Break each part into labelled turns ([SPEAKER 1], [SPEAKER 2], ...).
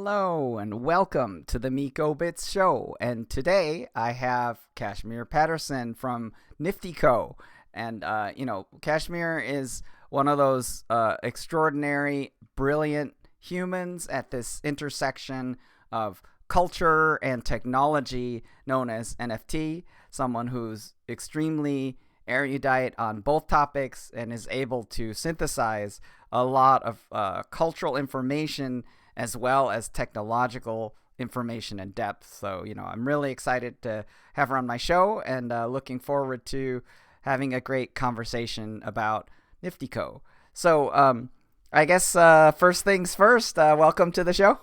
[SPEAKER 1] Hello and welcome to the Miko Bits show. And today I have Casmir Patterson from NFTYCO. And, Casmir is one of those extraordinary, brilliant humans at this intersection of culture and technology known as NFT. Someone who's extremely erudite on both topics and is able to synthesize a lot of cultural information as well as technological information in depth. So, I'm really excited to have her on my show and looking forward to having a great conversation about NFTYCO. So, I guess first things first, welcome to the show.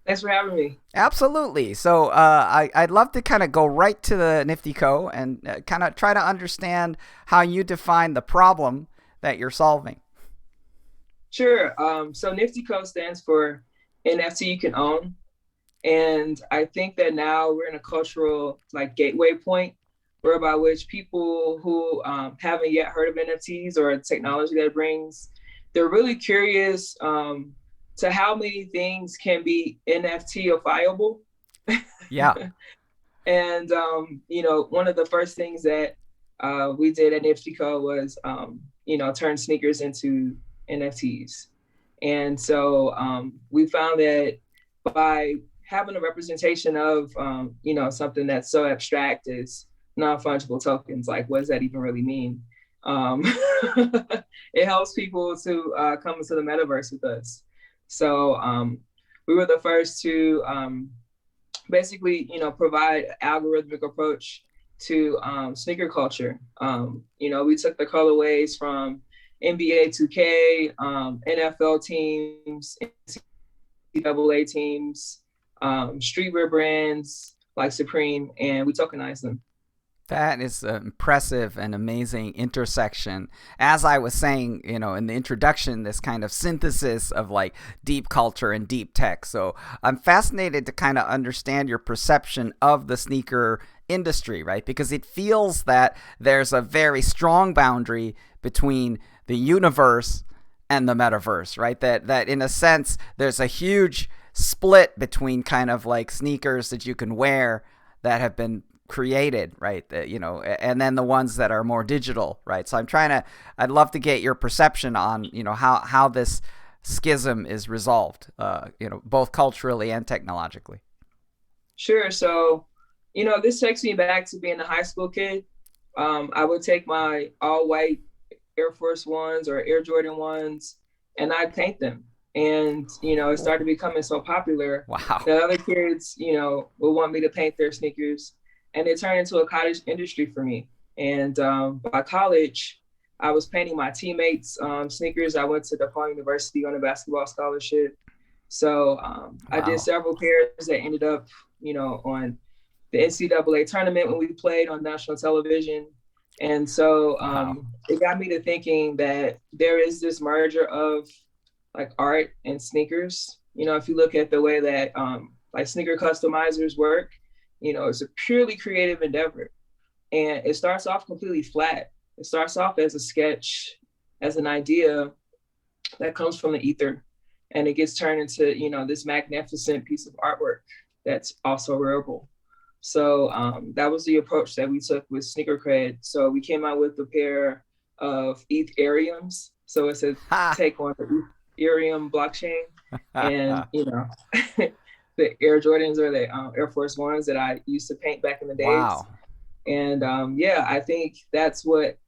[SPEAKER 2] Thanks for having me.
[SPEAKER 1] Absolutely. So I'd love to kind of go right to the NFTYCO and kind of try to understand how you define the problem that you're solving.
[SPEAKER 2] Sure. So NFTYCO stands for NFT you can own. And I think that now we're in a cultural gateway point whereby which people who haven't yet heard of NFTs or the technology that it brings, they're really curious to how many things can be NFTifiable.
[SPEAKER 1] Yeah.
[SPEAKER 2] And, one of the first things that we did at NFTYCO was, turn sneakers into NFTs. And so we found that by having a representation of, something that's so abstract as non-fungible tokens, like what does that even really mean? It helps people to come into the metaverse with us. So we were the first to basically, provide an algorithmic approach to sneaker culture. We took the colorways from NBA 2K, NFL teams, NCAA teams, streetwear brands like Supreme, and we tokenized them.
[SPEAKER 1] That is an impressive and amazing intersection. As I was saying, in the introduction, this kind of synthesis of like deep culture and deep tech. So I'm fascinated to kind of understand your perception of the sneaker industry, right? Because it feels that there's a very strong boundary between the universe and the metaverse, right? That in a sense, there's a huge split between kind of like sneakers that you can wear that have been created, right? And then the ones that are more digital, right? So I'd love to get your perception on, how this schism is resolved, both culturally and technologically.
[SPEAKER 2] Sure. So, this takes me back to being a high school kid. I would take my all white Air Force Ones or Air Jordan ones and I'd paint them. And, it started becoming so popular
[SPEAKER 1] Wow.
[SPEAKER 2] that other kids, would want me to paint their sneakers. And it turned into a cottage industry for me. And by college, I was painting my teammates' sneakers. I went to DePaul University on a basketball scholarship. So I did several pairs that ended up, on the NCAA tournament when we played on national television. And so it got me to thinking that there is this merger of like art and sneakers. If you look at the way that sneaker customizers work, it's a purely creative endeavor. And it starts off completely flat. It starts off as a sketch, as an idea that comes from the ether. And it gets turned into, this magnificent piece of artwork that's also wearable. So that was the approach that we took with Sneaker Cred. So we came out with a pair of Ethereums. So it's a take on the Ethereum blockchain. And, the Air Jordans or the Air Force Ones that I used to paint back in the days.
[SPEAKER 1] Wow.
[SPEAKER 2] And I think that's what,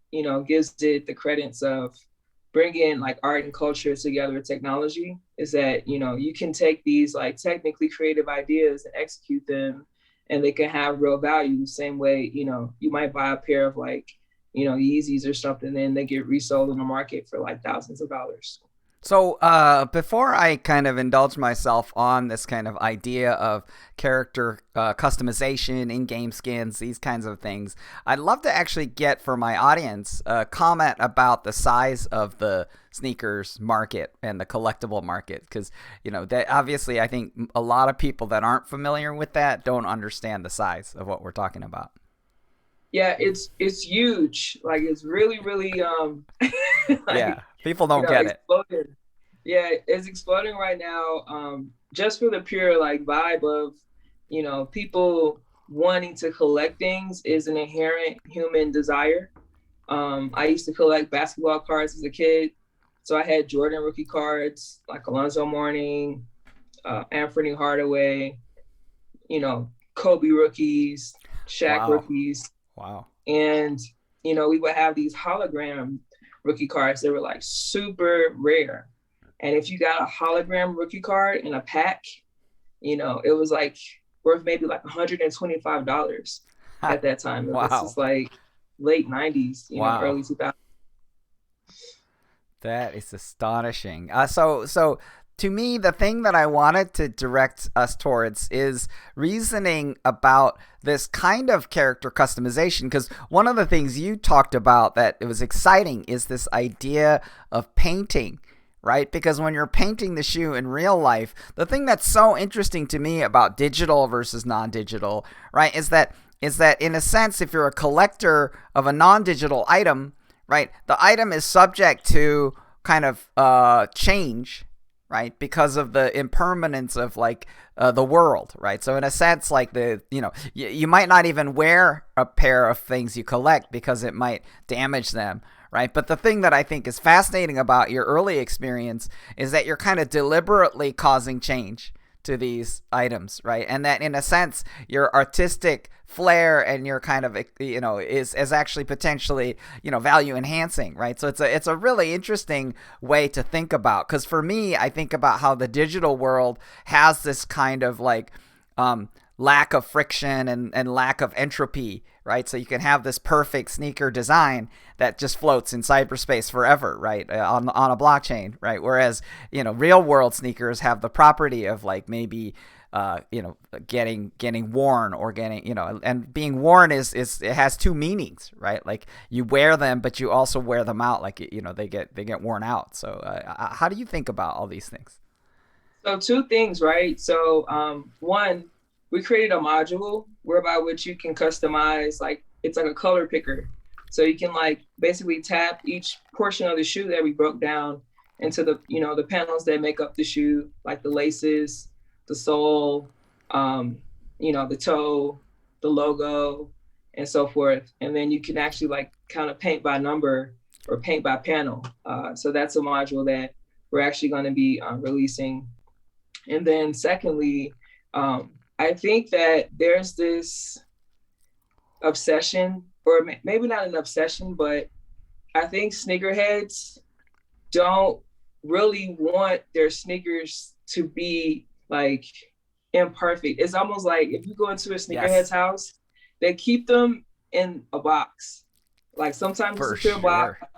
[SPEAKER 2] gives it the credence of bringing like art and culture together with technology is that, you can take these like technically creative ideas and execute them and they can have real value the same way, you might buy a pair of like, Yeezys or something, and they get resold in the market for like thousands of dollars.
[SPEAKER 1] So before I kind of indulge myself on this kind of idea of character customization, in-game skins, these kinds of things, I'd love to actually get for my audience a comment about the size of the sneakers market and the collectible market. Because, that obviously I think a lot of people that aren't familiar with that don't understand the size of what we're talking about.
[SPEAKER 2] Yeah, it's huge. Like it's really, really
[SPEAKER 1] yeah, people don't get
[SPEAKER 2] exploded. Yeah, it's exploding right now. Just for the pure like vibe of, people wanting to collect things is an inherent human desire. I used to collect basketball cards as a kid. So I had Jordan rookie cards like Alonzo Mourning, Anthony Hardaway, Kobe rookies, Shaq
[SPEAKER 1] Wow.
[SPEAKER 2] rookies.
[SPEAKER 1] Wow.
[SPEAKER 2] And, we would have these hologram rookie cards that were like super rare. And if you got a hologram rookie card in a pack, it was like worth maybe like $125 at that time. This
[SPEAKER 1] Wow.
[SPEAKER 2] is like late 90s,
[SPEAKER 1] Wow.
[SPEAKER 2] early 2000s.
[SPEAKER 1] That is astonishing. So to me, the thing that I wanted to direct us towards is reasoning about this kind of character customization. Because one of the things you talked about that it was exciting is this idea of painting, right? Because when you're painting the shoe in real life, the thing that's so interesting to me about digital versus non-digital, right, is that in a sense, if you're a collector of a non-digital item, right, the item is subject to kind of change, right, because of the impermanence of like the world, right? So in a sense, like you might not even wear a pair of things you collect because it might damage them, right? But the thing that I think is fascinating about your early experience is that you're kind of deliberately causing change to these items, right? And that in a sense, your artistic flair and your kind of is actually potentially value enhancing, right? So it's a really interesting way to think about, because for me, I think about how the digital world has this kind of like lack of friction and lack of entropy, right? So you can have this perfect sneaker design that just floats in cyberspace forever, right? On a blockchain, right? Whereas, real world sneakers have the property of like maybe, getting worn or getting, and being worn is it has two meanings, right? Like you wear them, but you also wear them out. Like, they get worn out. So how do you think about all these things?
[SPEAKER 2] So two things, right? So one, we created a module whereby which you can customize, like it's like a color picker. So you can like basically tap each portion of the shoe that we broke down into the panels that make up the shoe, like the laces, the sole, the toe, the logo, and so forth. And then you can actually like kind of paint by number or paint by panel. So that's a module that we're actually going to be releasing. And then secondly, I think that there's this obsession, or maybe not an obsession, but I think sneakerheads don't really want their sneakers to be like imperfect. It's almost like if you go into a sneakerhead's
[SPEAKER 1] Yes,
[SPEAKER 2] house, they keep them in a box. Like sometimes it's
[SPEAKER 1] for
[SPEAKER 2] a clear box,
[SPEAKER 1] sure.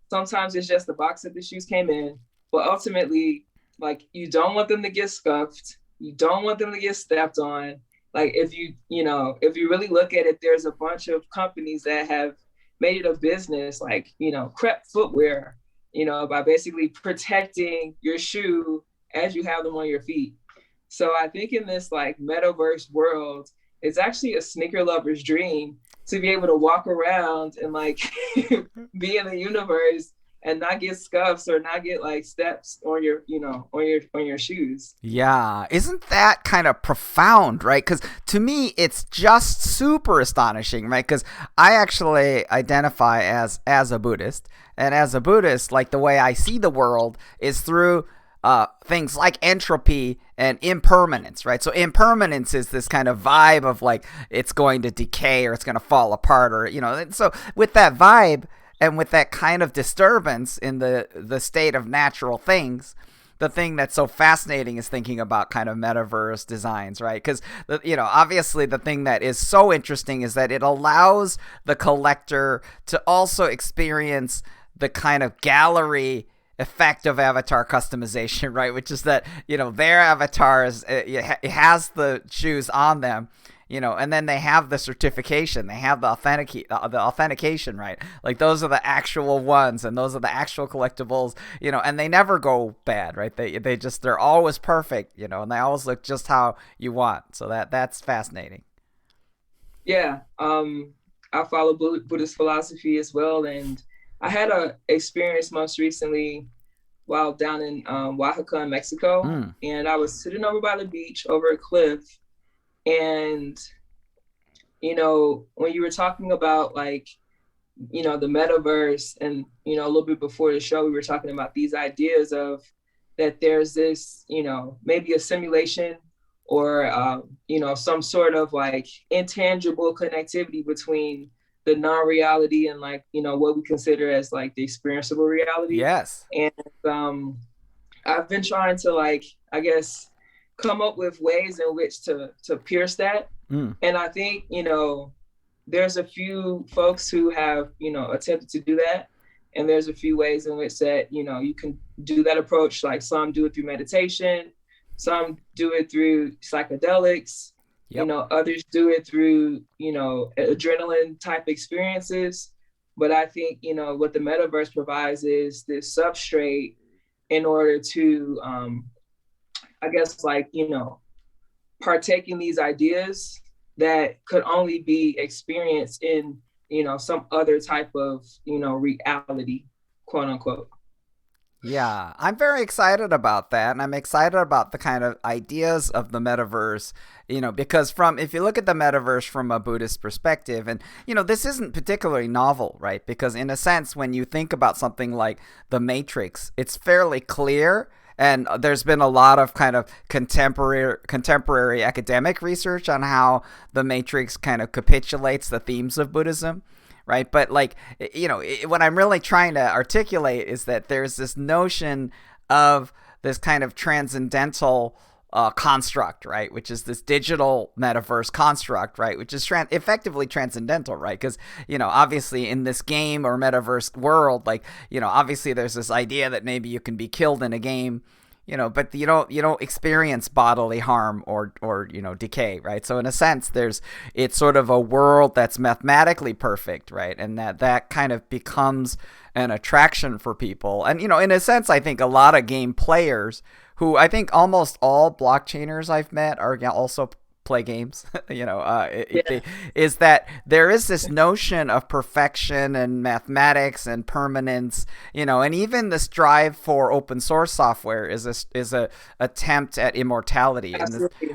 [SPEAKER 2] sometimes it's just the box that the shoes came in. But ultimately, like you don't want them to get scuffed. You don't want them to get stepped on. Like if you really look at it, there's a bunch of companies that have made it a business, like, Crep footwear, by basically protecting your shoe as you have them on your feet. So I think in this like metaverse world, it's actually a sneaker lover's dream to be able to walk around and like be in the universe and not get scuffs or not get like steps on your shoes.
[SPEAKER 1] Yeah, isn't that kind of profound, right? Because to me, it's just super astonishing, right? Because I actually identify as a Buddhist, and as a Buddhist, like the way I see the world is through things like entropy and impermanence, right? So impermanence is this kind of vibe of like it's going to decay or it's going to fall apart, or so with that vibe and with that kind of disturbance in the state of natural things, the thing that's so fascinating is thinking about kind of metaverse designs, right? Because obviously the thing that is so interesting is that it allows the collector to also experience the kind of gallery effect of avatar customization, right? Which is that their avatars, it has the shoes on them, and then they have the certification, they have the authentication, right? Like those are the actual ones, and those are the actual collectibles, and they never go bad, right? They're always perfect, and they always look just how you want. So that's fascinating.
[SPEAKER 2] Yeah, I follow Buddhist philosophy as well, and I had a experience most recently while down in Oaxaca in Mexico.
[SPEAKER 1] Mm.
[SPEAKER 2] And I was sitting over by the beach over a cliff. And, when you were talking about like, the metaverse and, a little bit before the show, we were talking about these ideas of that there's this, maybe a simulation or, some sort of like intangible connectivity between the non-reality and like, what we consider as like the experienceable reality.
[SPEAKER 1] Yes.
[SPEAKER 2] And I've been trying to like, I guess, come up with ways in which to pierce that.
[SPEAKER 1] Mm.
[SPEAKER 2] And I think, there's a few folks who have, attempted to do that. And there's a few ways in which that, you can do that approach. Like some do it through meditation, some do it through psychedelics,
[SPEAKER 1] Yep.
[SPEAKER 2] Others do it through, adrenaline type experiences. But I think, what the metaverse provides is this substrate in order to, I guess, like, partake in these ideas that could only be experienced in, some other type of, reality, quote unquote.
[SPEAKER 1] Yeah, I'm very excited about that, and I'm excited about the kind of ideas of the metaverse, because if you look at the metaverse from a Buddhist perspective, and, this isn't particularly novel, right? Because in a sense, when you think about something like the Matrix, it's fairly clear. And there's been a lot of kind of contemporary academic research on how the Matrix kind of capitulates the themes of Buddhism, right? But like, what I'm really trying to articulate is that there's this notion of this kind of transcendental construct, right? Which is this digital metaverse construct, right? Which is effectively transcendental, right? Because, obviously in this game or metaverse world, like, obviously there's this idea that maybe you can be killed in a game, but you don't experience bodily harm or decay, right? So in a sense, it's sort of a world that's mathematically perfect, right? And that kind of becomes an attraction for people. And, in a sense, I think a lot of game players who I think almost all blockchainers I've met are also play games, is that there is this notion of perfection and mathematics and permanence, and even this drive for open source software is a attempt at immortality,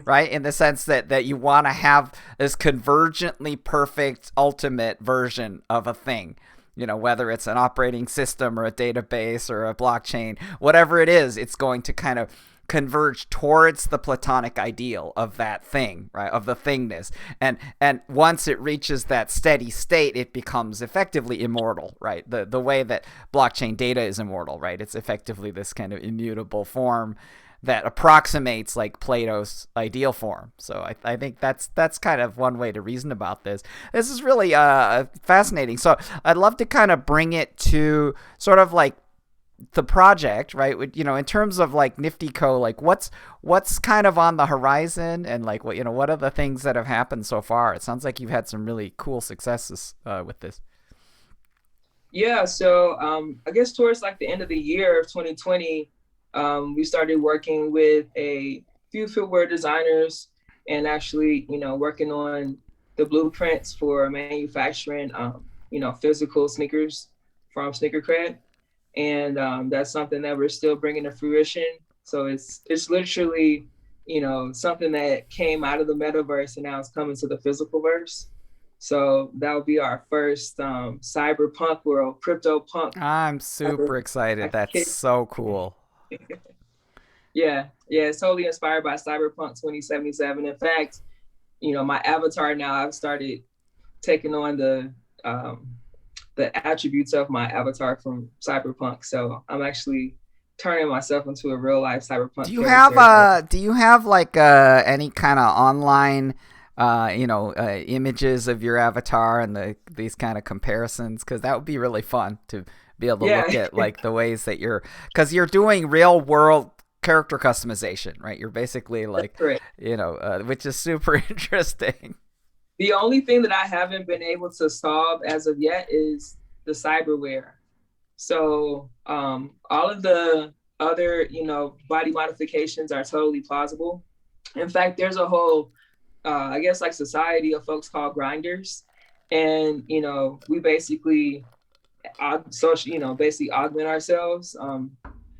[SPEAKER 1] right? In the sense that you want to have this convergently perfect ultimate version of a thing. Whether it's an operating system or a database or a blockchain, whatever it is, it's going to kind of converge towards the Platonic ideal of that thing, right? Of the thingness. And once it reaches that steady state, it becomes effectively immortal, right? The way that blockchain data is immortal, right? It's effectively this kind of immutable form that approximates like Plato's ideal form. So I think that's kind of one way to reason about this. This is really fascinating. So I'd love to kind of bring it to sort of like the project, right? In terms of like NFTYCO, like what's kind of on the horizon, and like what are the things that have happened so far? It sounds like you've had some really cool successes with this.
[SPEAKER 2] Yeah. So I guess towards like the end of the year of 2020, we started working with a few footwear designers and actually, working on the blueprints for manufacturing, physical sneakers from Sneaker Cred. And that's something that we're still bringing to fruition. So it's literally, something that came out of the metaverse and now it's coming to the physical verse. So that will be our first cyberpunk world, crypto punk.
[SPEAKER 1] I'm super excited. That's so cool.
[SPEAKER 2] Yeah, it's totally inspired by Cyberpunk 2077. In fact, my avatar now, I've started taking on the attributes of my avatar from Cyberpunk. So I'm actually turning myself into a real life Cyberpunk.
[SPEAKER 1] Do you have like any kind of online images of your avatar and these kind of comparisons? Because that would be really fun to be able to look at like the ways that because you're doing real world character customization, right? You're basically like, which is super interesting.
[SPEAKER 2] The only thing that I haven't been able to solve as of yet is the cyberware. So all of the other, body modifications are totally plausible. In fact, there's a whole, I guess, like society of folks called grinders. And, we basically, basically augment ourselves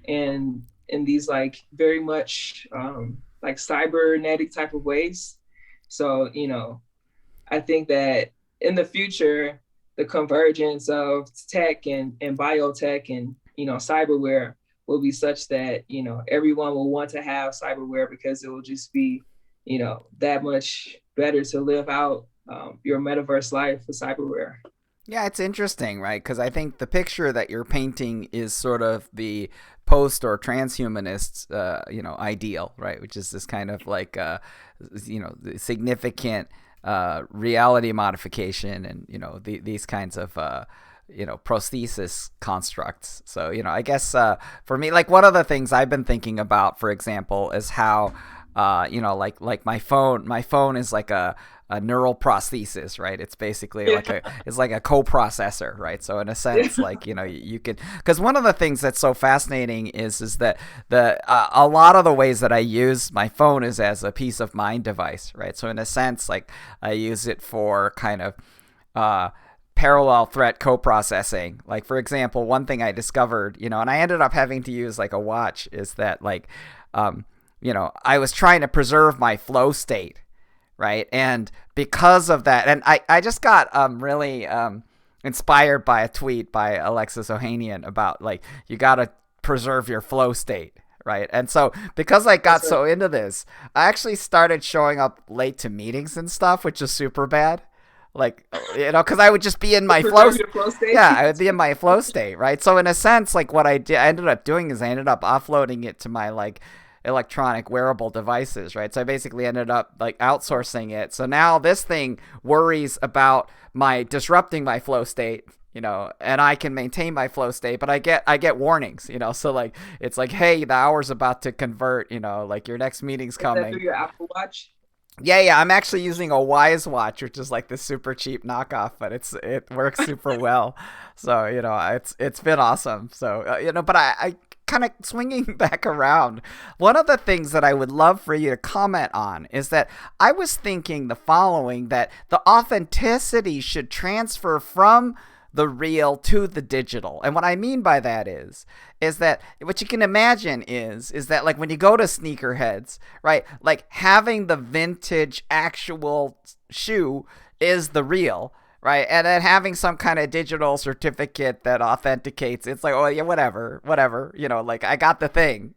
[SPEAKER 2] in these like very much like cybernetic type of ways. So, I think that in the future, the convergence of tech and biotech and, cyberware will be such that, everyone will want to have cyberware because it will just be, that much better to live out your metaverse life with cyberware.
[SPEAKER 1] Yeah, it's interesting, right? Because I think the picture that you're painting is sort of the post or transhumanist, ideal, right? Which is this kind of like, significant reality modification and, these kinds of, prosthesis constructs. So, I guess for me, like one of the things I've been thinking about, for example, is how, like my phone is like a neural prosthesis, right? It's basically it's like a coprocessor, right? So in a sense, like, you could, because one of the things that's so fascinating is that a lot of the ways that I use my phone is as a peace of mind device, right? So in a sense, like I use it for kind of parallel threat coprocessing. Like for example, one thing I discovered, and I ended up having to use like a watch, is that like, I was trying to preserve my flow state, right? And because of that, and I just got really inspired by a tweet by Alexis Ohanian about like, you got to preserve your flow state, right? And so because I got so into this, I actually started showing up late to meetings and stuff, which is super bad. Like, because I would just be in my flow state. Yeah, I would be in my flow state, right? So in a sense, like what I ended up doing is I ended up offloading it to my like electronic wearable devices, right? So I basically ended up like outsourcing it. So now this thing worries about my disrupting my flow state, and I can maintain my flow state, but I get warnings, so like it's like, hey, the hour's about to convert, like your next meeting's coming.
[SPEAKER 2] Is that through your Apple Watch?
[SPEAKER 1] Yeah, I'm actually using a Wise watch, which is like the super cheap knockoff, but it works super well. So, it's been awesome. So, but I kind of swinging back around, one of the things that I would love for you to comment on is that I was thinking the following, that the authenticity should transfer from the real to the digital. And what I mean by that is that what you can imagine is that like when you go to sneakerheads, right, like having the vintage actual shoe is the real, right? And then having some kind of digital certificate that authenticates, it's like, oh yeah, whatever, like I got the thing,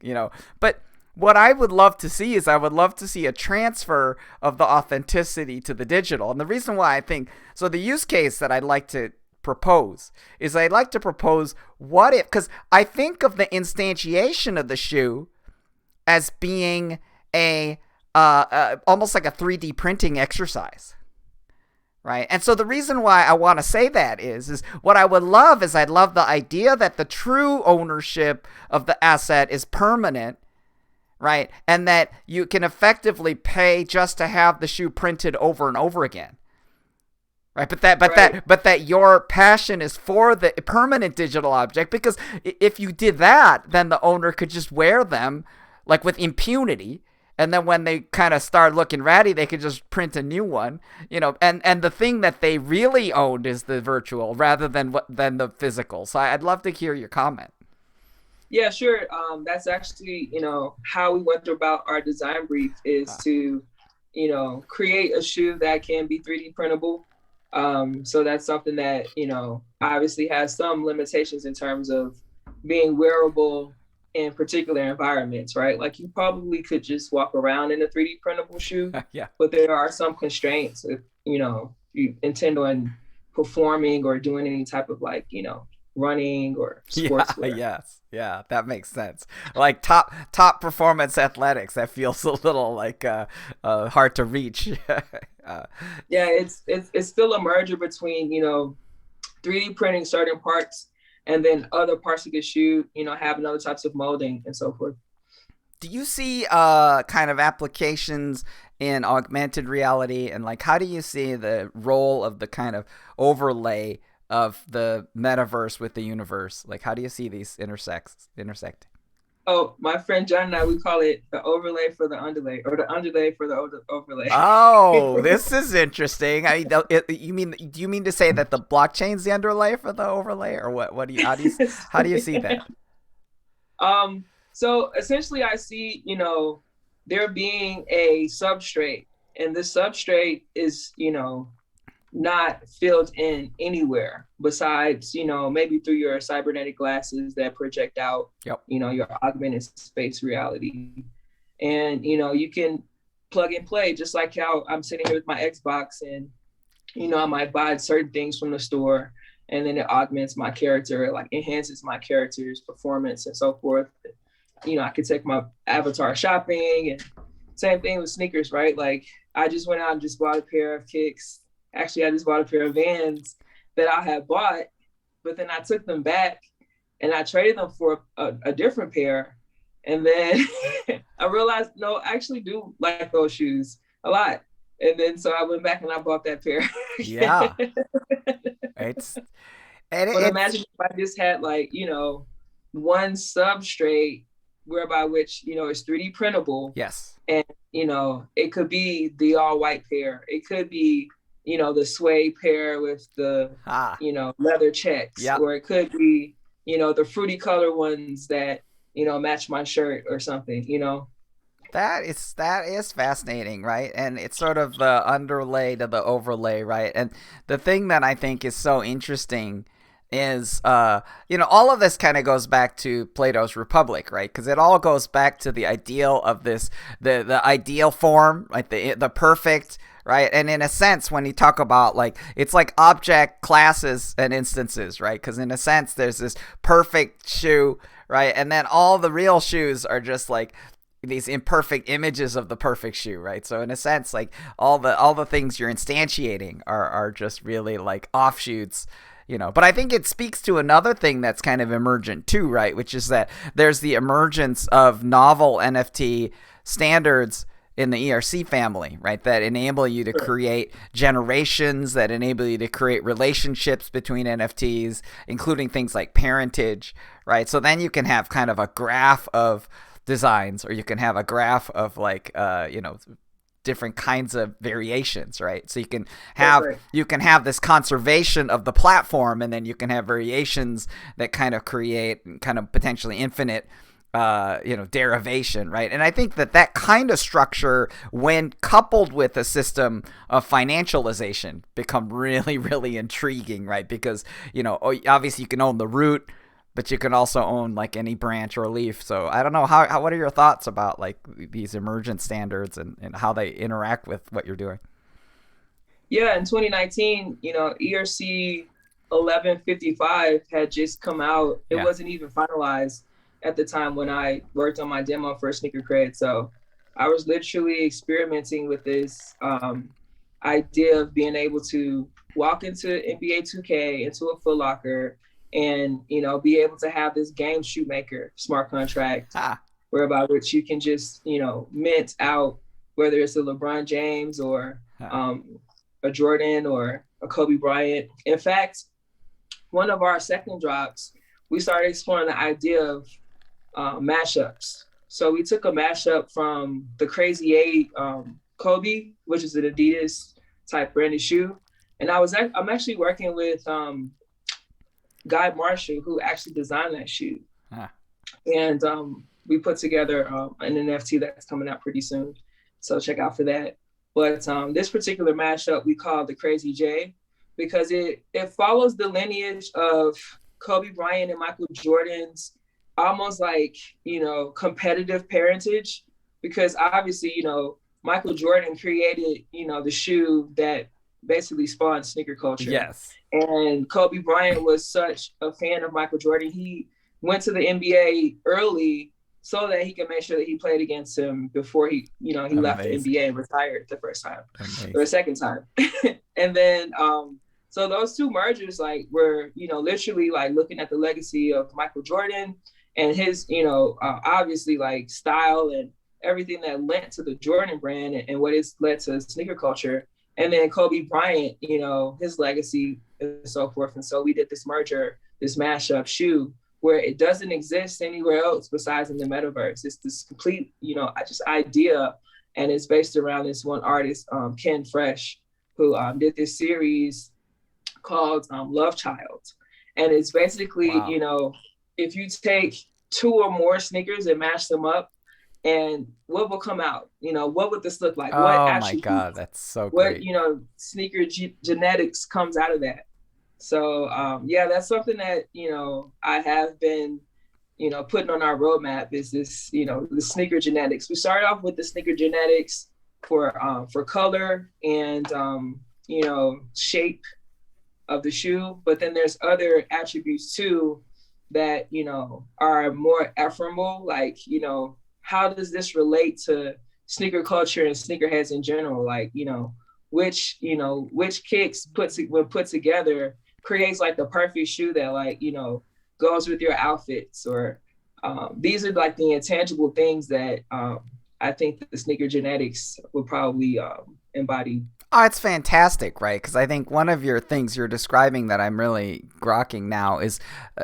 [SPEAKER 1] but what I would love to see is I would love to see a transfer of the authenticity to the digital. And the reason why I think, so the use case that I'd like to propose is I'd like to propose what if, because I think of the instantiation of the shoe as being a almost like a 3D printing exercise, right? And so the reason why I want to say that is what I would love is I'd love the idea that the true ownership of the asset is permanent, right? And that you can effectively pay just to have the shoe printed over and over again. Right, but that your passion is for the permanent digital object, because if you did that, then the owner could just wear them like with impunity, and then when they kind of start looking ratty, they could just print a new one, and the thing that they really owned is the virtual rather than the physical. So I'd love to hear your comment.
[SPEAKER 2] Yeah, sure. That's actually how we went about our design brief is to create a shoe that can be 3D printable. So that's something that, obviously has some limitations in terms of being wearable in particular environments, right? Like you probably could just walk around in a 3D printable shoe,
[SPEAKER 1] yeah.
[SPEAKER 2] But there are some constraints if, you intend on performing or doing any type of like, running or sportswear.
[SPEAKER 1] Yeah, that makes sense. Like top performance athletics, that feels a little like hard to reach.
[SPEAKER 2] Yeah, it's still a merger between 3D printing certain parts and then other parts of the shoe having other types of molding and so forth.
[SPEAKER 1] Do you see kind of applications in augmented reality, and like how do you see the role of the kind of overlay of the metaverse with the universe? Like how do you see these intersect?
[SPEAKER 2] Oh, my friend John and I, we call it the overlay for the underlay, or the underlay for the overlay.
[SPEAKER 1] Oh, this is interesting. I mean, do you mean to say that the blockchain's the underlay for the overlay, or what? How do you see that?
[SPEAKER 2] So essentially I see, there being a substrate, and the substrate is, not filled in anywhere besides, maybe through your cybernetic glasses that project out,
[SPEAKER 1] Yep.
[SPEAKER 2] Your augmented space reality. And, you can plug and play, just like how I'm sitting here with my Xbox, and, I might buy certain things from the store, and then it augments my character, like enhances my character's performance and so forth. I could take my avatar shopping, and same thing with sneakers, right? Like I just went out and just bought a pair of kicks. Actually, I just bought a pair of Vans that I had bought, but then I took them back and I traded them for a different pair. And then I realized, no, I actually do like those shoes a lot. And then so I went back and I bought that pair.
[SPEAKER 1] Yeah. It's and
[SPEAKER 2] But
[SPEAKER 1] it's
[SPEAKER 2] imagine if I just had like, one substrate whereby which, it's 3D printable.
[SPEAKER 1] yes.
[SPEAKER 2] And, it could be the all white pair. It could be, the suede pair with the,
[SPEAKER 1] Ah.
[SPEAKER 2] leather checks.
[SPEAKER 1] Yep.
[SPEAKER 2] Or it could be, the fruity color ones that, match my shirt or something,
[SPEAKER 1] That is fascinating, right? And it's sort of the underlay to the overlay, right? And the thing that I think is so interesting is, all of this kind of goes back to Plato's Republic, right? Because it all goes back to the ideal of this, the ideal form, like the perfect, right? And in a sense, when you talk about like, it's like object classes and instances, right? Because in a sense, there's this perfect shoe, right? And then all the real shoes are just like these imperfect images of the perfect shoe, right? So in a sense, like all the things you're instantiating are just really like offshoots, But I think it speaks to another thing that's kind of emergent too, right? Which is that there's the emergence of novel NFT standards in the ERC family, right? That enable you to create generations, that enable you to create relationships between NFTs, including things like parentage, right? So then you can have kind of a graph of designs, or you can have a graph of like, different kinds of variations, right? So you can have this conservation of the platform, and then you can have variations that kind of create kind of potentially infinite derivation, right? And I think that kind of structure, when coupled with a system of financialization, become really, really intriguing, right? Because, obviously you can own the root, but you can also own like any branch or leaf. So I don't know, what are your thoughts about like these emergent standards and how they interact with what you're doing?
[SPEAKER 2] Yeah, in 2019, ERC 1155 had just come out. It wasn't even finalized at the time when I worked on my demo for Sneaker Cred. So I was literally experimenting with this idea of being able to walk into NBA 2K, into a Foot Locker, and be able to have this game shoemaker smart contract whereby which you can just mint out, whether it's a LeBron James or a Jordan or a Kobe Bryant. In fact, one of our second drops, we started exploring the idea of mashups. So we took a mashup from the Crazy 8 Kobe, which is an Adidas type branded shoe, and I'm actually working with Guy Marshall, who actually designed that shoe. And we put together an NFT that's coming out pretty soon. So check out for that. But this particular mashup we call the Crazy J, because it follows the lineage of Kobe Bryant and Michael Jordan's almost like, competitive parentage. Because obviously, Michael Jordan created, the shoe that basically spawned sneaker culture.
[SPEAKER 1] Yes.
[SPEAKER 2] And Kobe Bryant was such a fan of Michael Jordan. He went to the NBA early so that he could make sure that he played against him before he left the NBA and retired the first time or the second time. And then, so those two mergers like were, literally like looking at the legacy of Michael Jordan and his, obviously like style and everything that led to the Jordan brand and what it's led to sneaker culture. And then Kobe Bryant, his legacy and so forth. And so we did this merger, this mashup shoe, where it doesn't exist anywhere else besides in the metaverse. It's this complete, just idea. And it's based around this one artist, Ken Fresh, who did this series called Love Child. And it's basically, if you take two or more sneakers and mash them up, and what will come out? What would this look like? What
[SPEAKER 1] Oh my
[SPEAKER 2] actually,
[SPEAKER 1] God, that's so
[SPEAKER 2] what
[SPEAKER 1] great.
[SPEAKER 2] sneaker genetics comes out of that. So yeah, that's something that I have been putting on our roadmap, is this the sneaker genetics. We started off with the sneaker genetics for color and shape of the shoe, but then there's other attributes too that are more ephemeral, like how does this relate to sneaker culture and sneakerheads in general, like which kicks when put together creates like the perfect shoe that like goes with your outfits, or these are like the intangible things that I think that the sneaker genetics would probably embody.
[SPEAKER 1] Oh, it's fantastic, right? Because I think one of your things you're describing that I'm really grokking now is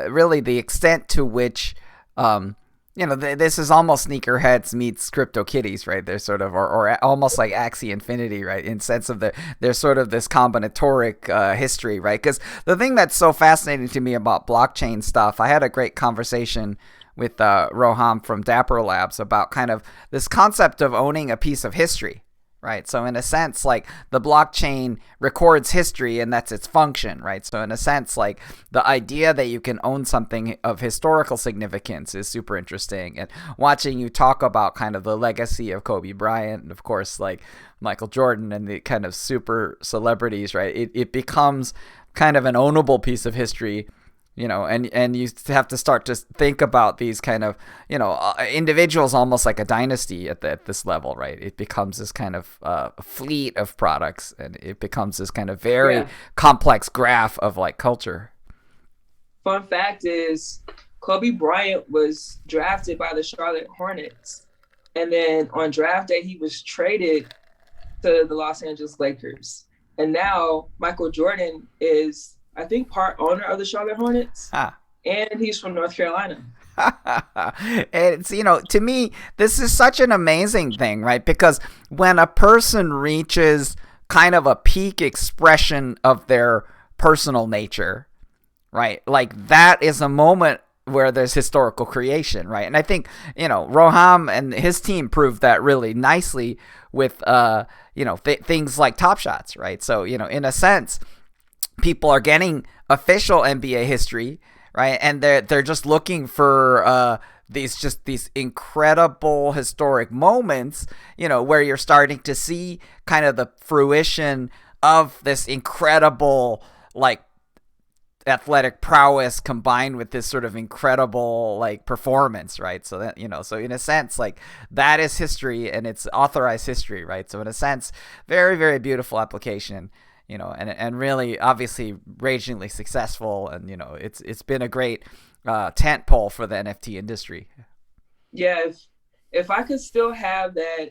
[SPEAKER 1] really the extent to which, this is almost sneakerheads meets crypto kitties, right? They're sort of, or almost like Axie Infinity, right? In sense of there's sort of this combinatoric history, right? Because the thing that's so fascinating to me about blockchain stuff, I had a great conversation with Roham from Dapper Labs about kind of this concept of owning a piece of history. Right. So in a sense, like the blockchain records history and that's its function. Right. So in a sense, like the idea that you can own something of historical significance is super interesting. And watching you talk about kind of the legacy of Kobe Bryant and, of course, like Michael Jordan and the kind of super celebrities. Right. It becomes kind of an ownable piece of history. And you have to start to think about these kind of, individuals almost like a dynasty at this level, right? It becomes this kind of fleet of products, and it becomes this kind of very complex graph of like culture.
[SPEAKER 2] Fun fact is Kobe Bryant was drafted by the Charlotte Hornets. And then on draft day, he was traded to the Los Angeles Lakers. And now Michael Jordan is, I think, part owner of the Charlotte Hornets, and he's from North Carolina.
[SPEAKER 1] It's, to me, this is such an amazing thing, right? Because when a person reaches kind of a peak expression of their personal nature, right? Like that is a moment where there's historical creation, right? And I think, Roham and his team proved that really nicely with, things like Top Shots, right? So, in a sense, people are getting official NBA history, right? And they're just looking for these incredible historic moments, where you're starting to see kind of the fruition of this incredible like athletic prowess combined with this sort of incredible like performance, right? So that so in a sense, like that is history, and it's authorized history, right? So in a sense, very, very beautiful application. And really, obviously, ragingly successful, and it's been a great tent pole for the NFT industry.
[SPEAKER 2] Yeah, if I could still have that,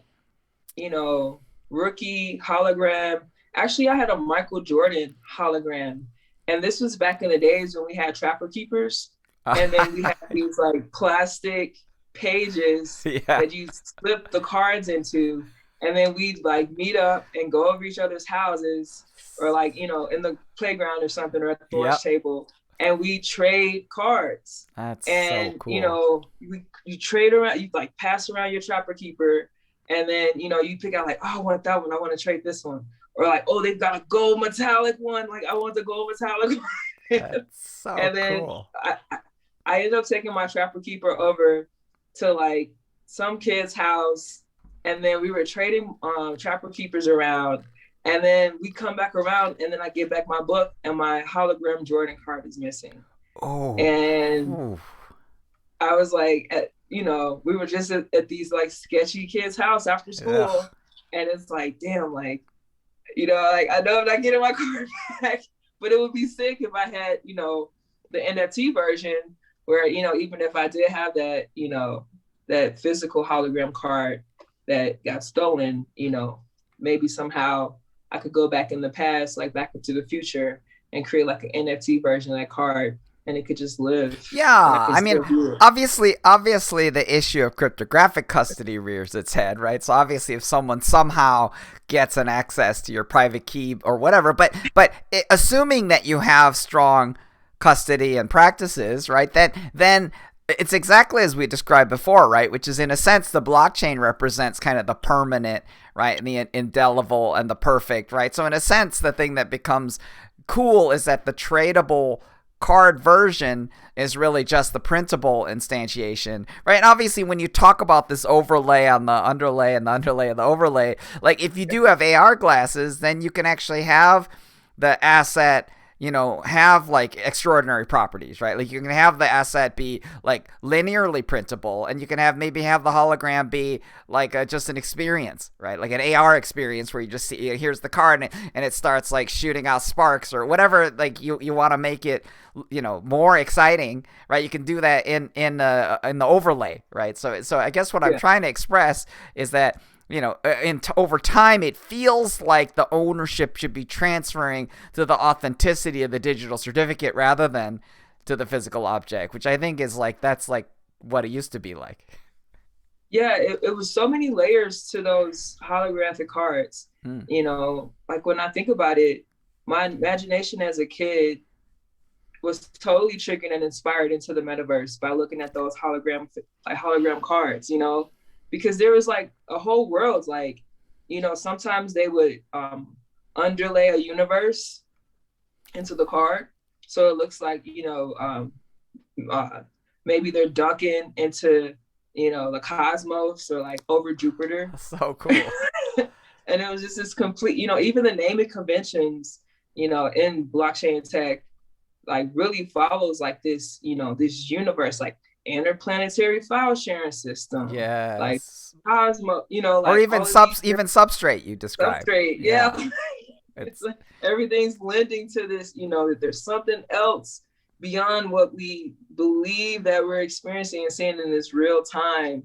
[SPEAKER 2] rookie hologram. Actually, I had a Michael Jordan hologram, and this was back in the days when we had Trapper Keepers, and then we had these like plastic pages that you slip the cards into. And then we'd like meet up and go over each other's houses, or like, in the playground or something, or at the lunch table, and we trade cards.
[SPEAKER 1] That's
[SPEAKER 2] so
[SPEAKER 1] cool.
[SPEAKER 2] You trade around, you like pass around your Trapper Keeper, and then, you pick out like, oh, I want that one, I want to trade this one. Or like, oh, they've got a gold metallic one, like I want the gold metallic one.
[SPEAKER 1] That's so
[SPEAKER 2] and then
[SPEAKER 1] cool.
[SPEAKER 2] I ended up taking my Trapper Keeper over to like some kid's house, and then we were trading Trapper Keepers around, and then we come back around, and then I get back my book, and my hologram Jordan card is missing.
[SPEAKER 1] Oh.
[SPEAKER 2] And I was like, we were just at these like sketchy kids' house after school, and it's like, damn, like, like I know I'm not getting my card back, but it would be sick if I had, the NFT version where, even if I did have that, that physical hologram card that got stolen, maybe somehow I could go back in the past, like Back into the Future, and create like an NFT version of that card, and it could just live.
[SPEAKER 1] Yeah, I mean, obviously the issue of cryptographic custody rears its head, right? So obviously if someone somehow gets an access to your private key or whatever, but assuming that you have strong custody and practices, right, then It's exactly as we described before, right? Which is, in a sense, the blockchain represents kind of the permanent, right, and the indelible and the perfect, right? So in a sense, the thing that becomes cool is that the tradable card version is really just the printable instantiation, right? And obviously, when you talk about this overlay on the underlay and the underlay and the overlay, like if you do have AR glasses, then you can actually have the asset, have like extraordinary properties, right? Like you can have the asset be like linearly printable, and you can maybe have the hologram be like just an experience, right? Like an AR experience where you just see, here's the card, and it starts like shooting out sparks or whatever. Like you want to make it, more exciting, right? You can do that in the overlay, right? So I guess what I'm trying to express is that, over time, it feels like the ownership should be transferring to the authenticity of the digital certificate rather than to the physical object, which I think is like, that's like what it used to be like.
[SPEAKER 2] Yeah, it was so many layers to those holographic cards. Like when I think about it, my imagination as a kid was totally triggered and inspired into the metaverse by looking at those hologram cards, because there was like a whole world, like, sometimes they would underlay a universe into the card. So it looks like, maybe they're dunking into, the cosmos or like over Jupiter.
[SPEAKER 1] So cool.
[SPEAKER 2] And it was just this complete, even the naming conventions, in blockchain tech, like really follows like this, this universe, like interplanetary file sharing system.
[SPEAKER 1] Yes.
[SPEAKER 2] Like Cosmo, like,
[SPEAKER 1] or even even Substrate you described.
[SPEAKER 2] Substrate, yeah. It's like everything's lending to this, that there's something else beyond what we believe that we're experiencing and seeing in this real time,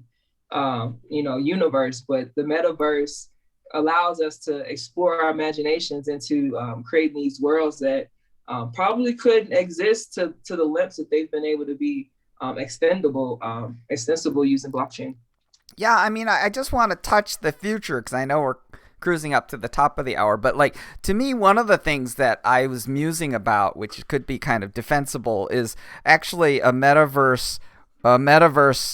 [SPEAKER 2] universe. But the metaverse allows us to explore our imaginations into creating these worlds that probably couldn't exist to the lengths that they've been able to be extensible using blockchain.
[SPEAKER 1] Yeah, I mean, I just want to touch the future because I know we're cruising up to the top of the hour. But like, to me, one of the things that I was musing about, which could be kind of defensible, is actually a metaverse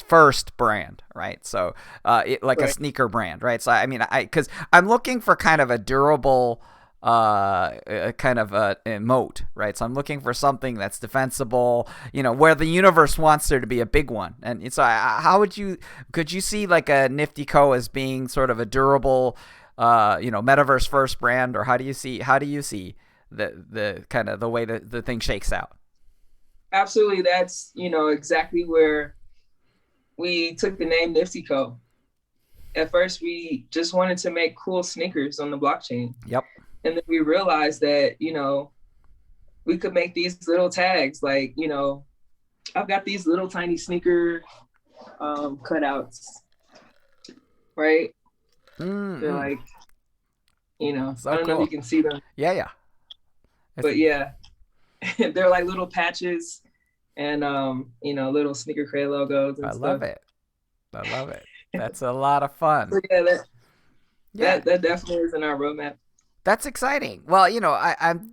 [SPEAKER 1] first brand, right? So like a sneaker brand, right? So I mean, because I'm looking for kind of a durable kind of a moat, right? So I'm looking for something that's defensible, where the universe wants there to be a big one. And so could you see like a NFTYCO as being sort of a durable, metaverse first brand, or how do you see the kind of the way that the thing shakes out?
[SPEAKER 2] Absolutely. That's, exactly where we took the name NFTYCO. At first, we just wanted to make cool sneakers on the blockchain.
[SPEAKER 1] Yep.
[SPEAKER 2] And then we realized that, we could make these little tags. Like, I've got these little tiny sneaker cutouts, right? Mm-hmm. They're like, so I don't know if you can see them.
[SPEAKER 1] Yeah.
[SPEAKER 2] But yeah, they're like little patches and, little Sneaker Crate logos. And
[SPEAKER 1] I love it. That's a lot of fun.
[SPEAKER 2] So yeah, that definitely is in our roadmap.
[SPEAKER 1] That's exciting. Well,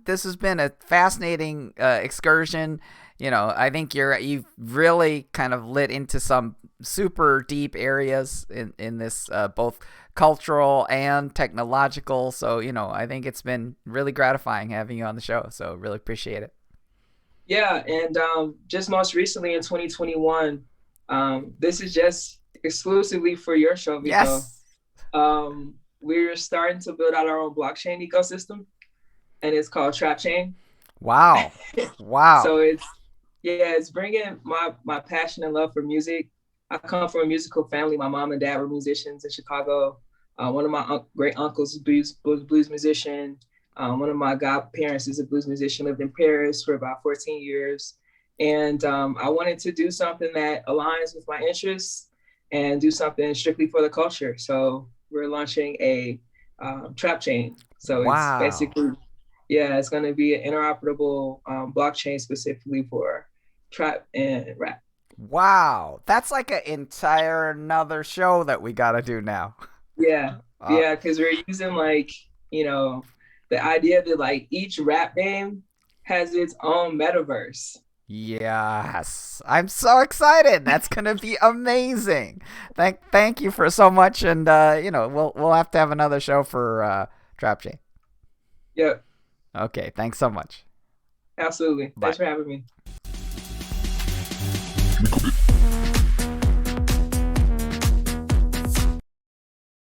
[SPEAKER 1] this has been a fascinating excursion. I think you've really kind of lit into some super deep areas in this, both cultural and technological. So, I think it's been really gratifying having you on the show. So really appreciate it.
[SPEAKER 2] Yeah. And just most recently in 2021, this is just exclusively for your show, Vito.
[SPEAKER 1] Yes.
[SPEAKER 2] We're starting to build out our own blockchain ecosystem, and it's called TrapChain.
[SPEAKER 1] Wow.
[SPEAKER 2] So it's bringing my passion and love for music. I come from a musical family. My mom and dad were musicians in Chicago. One of my great uncles was a blues musician. One of my godparents is a blues musician, lived in Paris for about 14 years. And I wanted to do something that aligns with my interests and do something strictly for the culture. So we're launching a TrapChain. So It's basically, it's going to be an interoperable blockchain specifically for trap and rap.
[SPEAKER 1] Wow. That's like an entire another show that we got to do now.
[SPEAKER 2] Yeah. Yeah. Cause we're using like, the idea that like each rap game has its own metaverse.
[SPEAKER 1] Yes, I'm so excited. That's gonna be amazing. Thank you for so much, and we'll have to have another show for Trap J.
[SPEAKER 2] Yeah,
[SPEAKER 1] Okay, thanks so much.
[SPEAKER 2] absolutely.
[SPEAKER 1] Bye.
[SPEAKER 2] Thanks for having me.